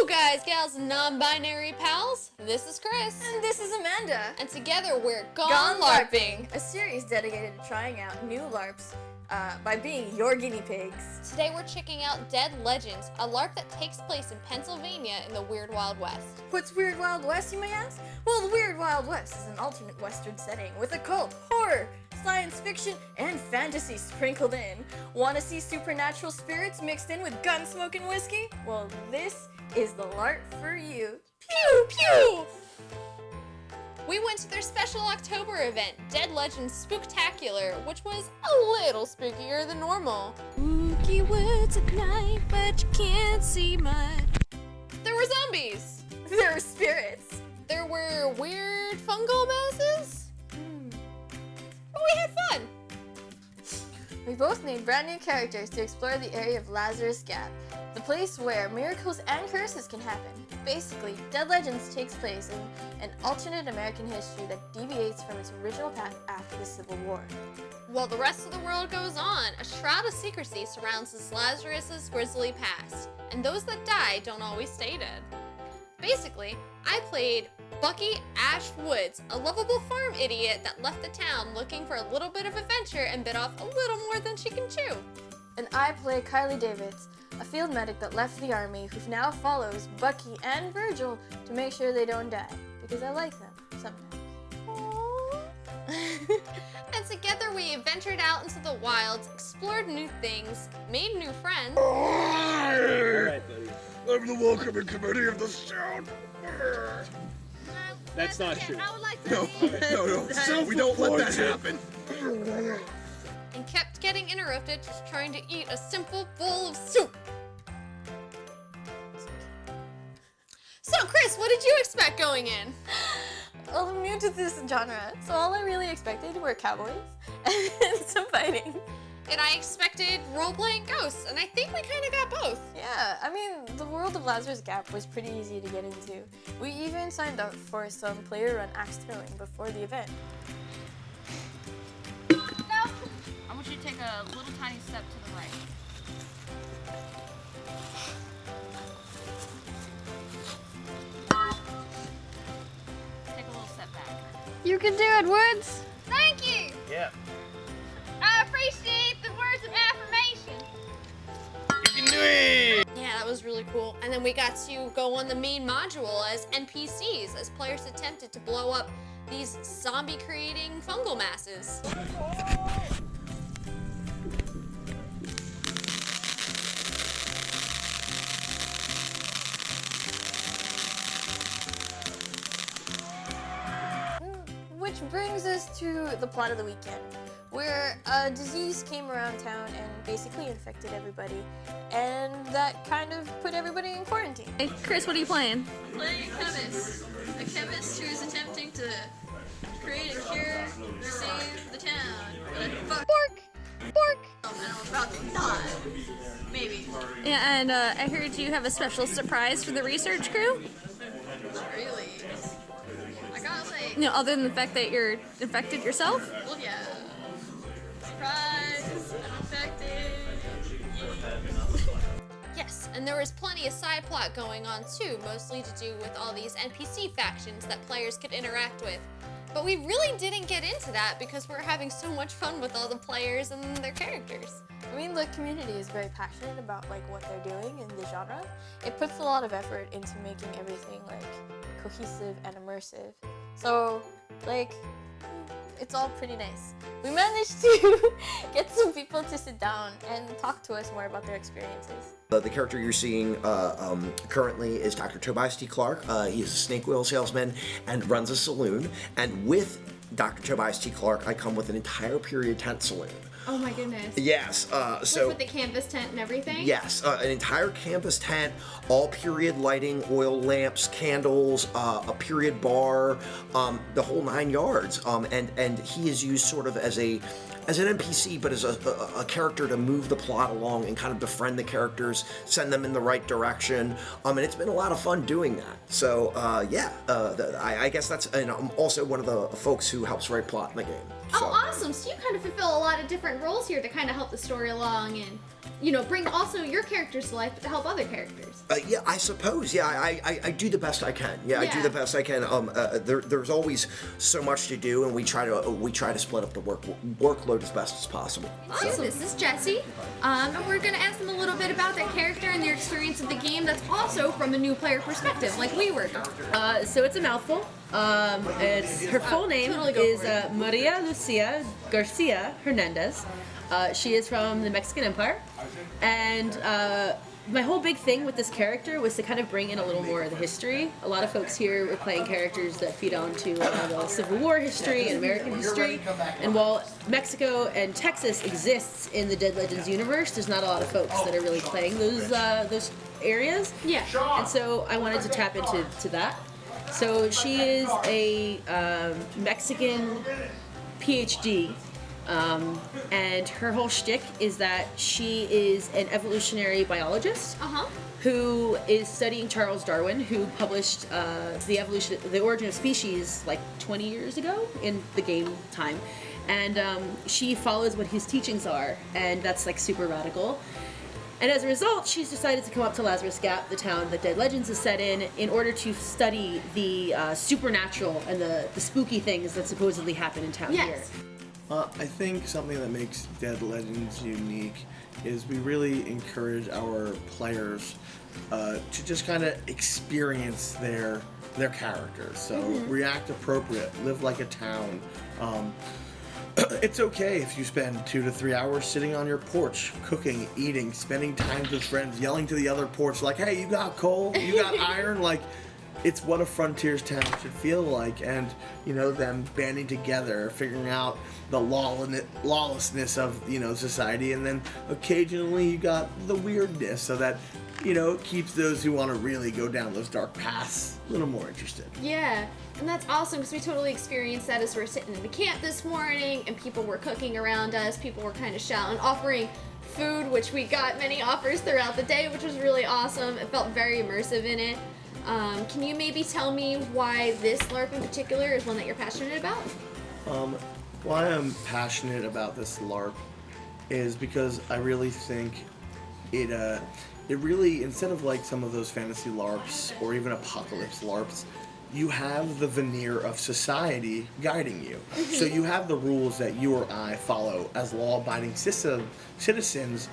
guys, gals, and non-binary pals. This is Chris. And this is Amanda. And together we're Gone LARPing, a series dedicated to trying out new LARPs by being your guinea pigs. Today we're checking out Dead Legends, a LARP that takes place in Pennsylvania in the Weird Wild West. What's Weird Wild West, you may ask? Well, the Weird Wild West is an alternate Western setting with occult, horror, science fiction, and fantasy sprinkled in. Want to see supernatural spirits mixed in with gun-smoke and whiskey? Well, this is the LARP for you. Pew pew! We went to their special October event, Dead Legends Spooktacular, which was a little spookier than normal. Spooky woods at night, but you can't see much. There were zombies. There were spirits. There were weird fungal masses. But we had fun. We both made brand new characters to explore the area of Lazarus Gap, the place where miracles and curses can happen. Basically, Dead Legends takes place in an alternate American history that deviates from its original path after the Civil War. While the rest of the world goes on, a shroud of secrecy surrounds this Lazarus' grisly past, and those that die don't always stay dead. Basically, I played Bucky Ash Woods, a lovable farm idiot that left the town looking for a little bit of adventure and bit off a little more than she can chew. And I play Kylie Davids, a field medic that left the army who now follows Bucky and Virgil to make sure they don't die, because I like them sometimes. And together we ventured out into the wilds, explored new things, made new friends. Alright, buddy. I'm the welcoming committee of this town. That's not true. I would like to No. We don't let that happen. And kept getting interrupted just trying to eat a simple bowl of soup. So Chris, what did you expect going in? Well, I'm new to this genre, so all I really expected were cowboys and some fighting. And I expected role-playing ghosts, and I think we kind of got both. Yeah, I mean, the world of Lazarus Gap was pretty easy to get into. We even signed up for some player-run axe throwing before the event. No! I want you to take a little tiny step to the right. Take a little step back. You can do it, Woods! Thank you! Yeah. I appreciate the words of affirmation. You can do it! Yeah, that was really cool. And then we got to go on the main module as NPCs as players attempted to blow up these zombie-creating fungal masses. Which brings us to the plot of the weekend, where a disease came around town and basically infected everybody, and that kind of put everybody in quarantine. Hey, Chris, what are you playing? Playing a chemist who is attempting to create a cure to save the town. Bork! Bork! And I'm about to die. Maybe. Yeah, and I heard you have a special surprise for the research crew? Really? I gotta say, No, other than the fact that you're infected yourself? well, yeah. Surprise! I'm infected. Yes, and there was plenty of side plot going on too, mostly to do with all these NPC factions that players could interact with. But we really didn't get into that because we're having so much fun with all the players and their characters. I mean, the community is very passionate about like what they're doing in the genre. It puts a lot of effort into making everything like cohesive and immersive. So, like, it's all pretty nice. We managed to get some people to sit down and talk to us more about their experiences. The character you're seeing currently is Dr. Tobias T. Clark. He is a snake oil salesman and runs a saloon. And with Dr. Tobias T. Clark, I come with an entire period tent saloon. Oh my goodness. Yes. So with the canvas tent and everything? yes, an entire campus tent, all period lighting, oil lamps, candles, a period bar, the whole 9 yards. And he is used sort of as an NPC, but as a character to move the plot along and kind of befriend the characters, send them in the right direction. And it's been a lot of fun doing that. So yeah, I guess that's, and I'm also one of the folks who helps write plot in the game. Oh, So, awesome. awesome. So you kind of fulfill a lot of different roles here to kind of help the story along and, you know, bring also your characters to life, but to help other characters. Yeah, I suppose. Yeah, I do the best I can. Yeah, I do Yeah. the best I can. There's always so much to do, and we try to split up the workload as best as possible. So this is Jesse, and we're gonna ask them a little bit about their character and their experience of the game. That's also from a new player perspective, like we were. So it's a mouthful. It's her full name totally go is for it. Maria Lucia Garcia Hernandez. She is from the Mexican Empire, and my whole big thing with this character was to kind of bring in a little more of the history. A lot of folks here were playing characters that feed onto the Civil War history and American history, and while Mexico and Texas exists in the Dead Legends universe, there's not a lot of folks that are really playing those areas. Yeah. And so I wanted to tap into that. So she is a Mexican PhD, and her whole shtick is that she is an evolutionary biologist who is studying Charles Darwin, who published the Origin of Species like 20 years ago in the game time, and she follows what his teachings are, and that's like super radical. And as a result, she's decided to come up to Lazarus Gap, the town that Dead Legends is set in order to study the supernatural and the spooky things that supposedly happen in town here. I think something that makes Dead Legends unique is we really encourage our players to just kind of experience their characters. So react appropriate, live like a town. It's okay if you spend 2 to 3 hours sitting on your porch, cooking, eating, spending time with friends, yelling to the other porch like, hey, you got coal? You got iron? Like, it's what a frontiers town should feel like, and, you know, them banding together, figuring out the lawlessness of, you know, society, and then occasionally you got the weirdness, so that, you know, it keeps those who want to really go down those dark paths a little more interested. Yeah, and that's awesome because we totally experienced that as we were sitting in the camp this morning and people were cooking around us, people were kind of shouting, offering food, which we got many offers throughout the day, which was really awesome. It felt very immersive in it. Can you maybe tell me why this LARP in particular is one that you're passionate about? Why I'm passionate about this LARP is because I really think it really, instead of like some of those fantasy LARPs or even apocalypse LARPs, you have the veneer of society guiding you. So you have the rules that you or I follow as law-abiding citizens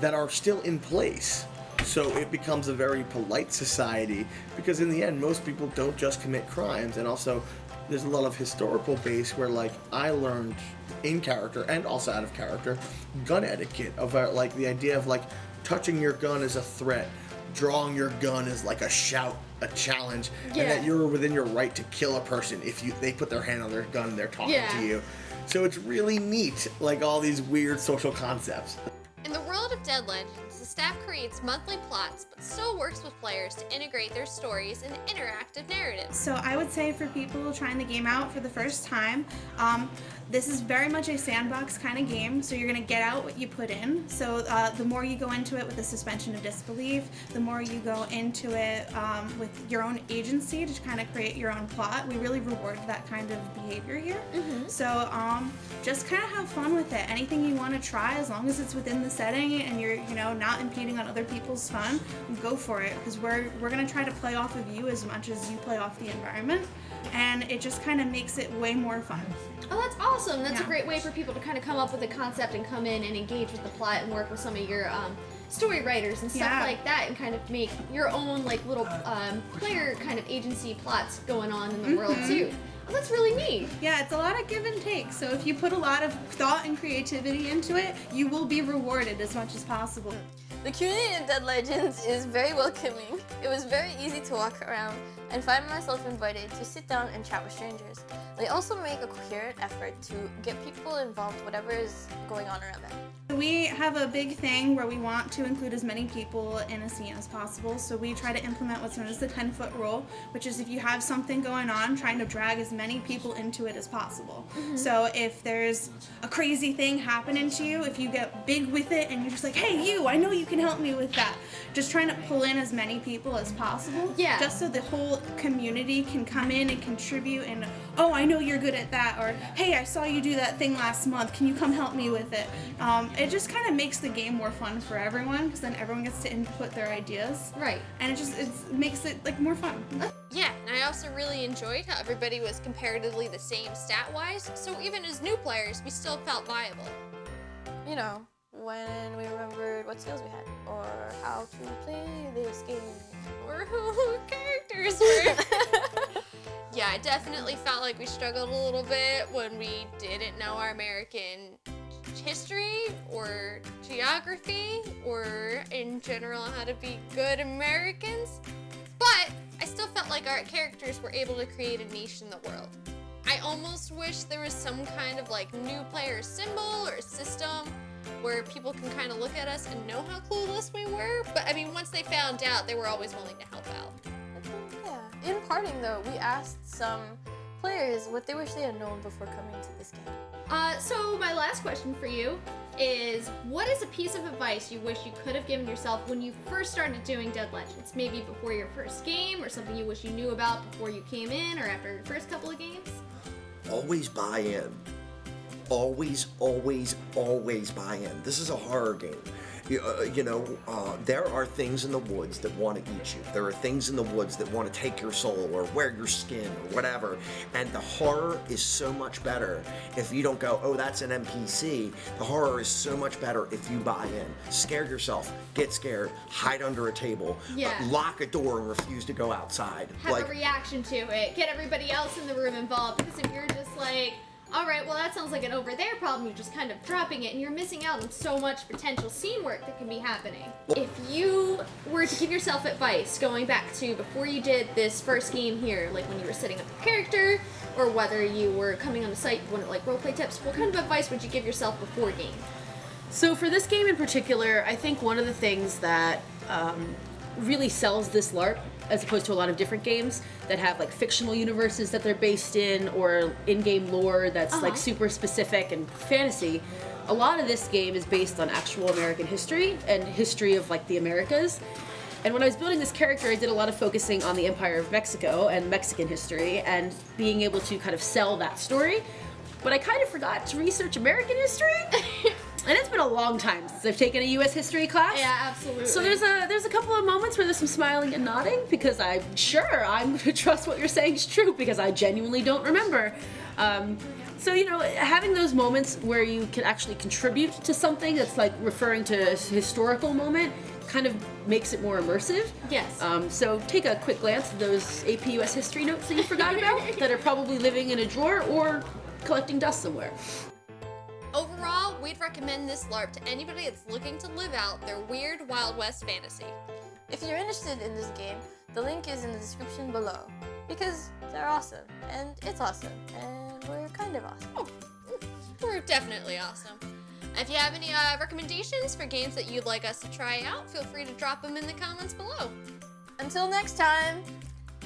that are still in place. So it becomes a very polite society because in the end, most people don't just commit crimes, and also there's a lot of historical base where, like, I learned in character and also out of character gun etiquette of like the idea of like touching your gun is a threat, drawing your gun is like a shout, a challenge, and that you're within your right to kill a person if they put their hand on their gun and they're talking to you. So it's really neat, like all these weird social concepts. In the world of Dead Legends, the staff creates monthly plots, but still works with players to integrate their stories into interactive narratives. So I would say for people trying the game out for the first time, this is very much a sandbox kind of game, so you're going to get out what you put in. So the more you go into it with a suspension of disbelief, the more you go into it with your own agency to kind of create your own plot. We really reward that kind of behavior here. So just kind of have fun with it. Anything you want to try, as long as it's within the setting and you're, you know, not impeding on other people's fun, go for it, because we're going to try to play off of you as much as you play off the environment, and it just kind of makes it way more fun. Oh, that's awesome. That's a great way for people to kind of come up with a concept and come in and engage with the plot and work with some of your story writers and stuff like that, and kind of make your own like little player kind of agency plots going on in the world too. Oh, that's really neat. Yeah, it's a lot of give and take. So if you put a lot of thought and creativity into it, you will be rewarded as much as possible. The community in Dead Legends is very welcoming. It was very easy to walk around and find myself invited to sit down and chat with strangers. They also make a coherent effort to get people involved, whatever is going on around them. We have a big thing where we want to include as many people in a scene as possible, so we try to implement what's known as the 10-foot rule, which is if you have something going on, trying to drag as many people into it as possible. So if there's a crazy thing happening to you, if you get big with it and you're just like, hey you, I know you can help me with that, just trying to pull in as many people as possible, just so the whole whole community can come in and contribute and, oh, I know you're good at that, or hey, I saw you do that thing last month, can you come help me with it? It just kind of makes the game more fun for everyone, because then everyone gets to input their ideas. Right. And it makes it like more fun. Yeah, and I also really enjoyed how everybody was comparatively the same stat-wise, so even as new players, we still felt viable. You know, when we remembered what skills we had, or how to play this game. Or who characters were. Yeah, I definitely felt like we struggled a little bit when we didn't know our American history or geography or in general how to be good Americans. But I still felt like our characters were able to create a niche in the world. I almost wish there was some kind of like new player symbol or system where people can kind of look at us and know how clueless we were. But I mean, once they found out, they were always willing to help out. Yeah. In parting though, we asked some players what they wish they had known before coming to this game. So my last question for you is, what is a piece of advice you wish you could have given yourself when you first started doing Dead Legends? Maybe before your first game, or something you wish you knew about before you came in, or after your first couple of games? Always buy in. Always, always, always buy in. This is a horror game. There are things in the woods that want to eat you. There are things in the woods that want to take your soul or wear your skin or whatever. And the horror is so much better if you don't go, oh, that's an NPC. The horror is so much better if you buy in. Scare yourself. Get scared. Hide under a table. Yeah. Lock a door and refuse to go outside. Have a reaction to it. Get everybody else in the room involved. Because if you're just like, all right, well, that sounds like an over there problem, you're just kind of dropping it, and you're missing out on so much potential scene work that can be happening. If you were to give yourself advice going back to before you did this first game here, like when you were setting up a character, or whether you were coming on the site, you wanted like roleplay tips, what kind of advice would you give yourself before game? So for this game in particular, I think one of the things that really sells this LARP, as opposed to a lot of different games that have like fictional universes that they're based in, or in-game lore that's like super specific and fantasy, a lot of this game is based on actual American history and history of like the Americas. And when I was building this character, I did a lot of focusing on the Empire of Mexico and Mexican history and being able to kind of sell that story. But I kind of forgot to research American history. And it's been a long time since I've taken a U.S. history class. Yeah, absolutely. So there's a couple of moments where there's some smiling and nodding, because I'm going to trust what you're saying is true, because I genuinely don't remember. So, having those moments where you can actually contribute to something that's like referring to a historical moment kind of makes it more immersive. Yes. So take a quick glance at those AP US history notes that you forgot about that are probably living in a drawer or collecting dust somewhere. Overall, we'd recommend this LARP to anybody that's looking to live out their weird Wild West fantasy. If you're interested in this game, the link is in the description below. Because they're awesome, and it's awesome, and we're kind of awesome. Oh, we're definitely awesome. If you have any recommendations for games that you'd like us to try out, feel free to drop them in the comments below. Until next time,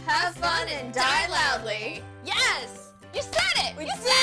have fun and die loudly. Yes! You said it! We You did said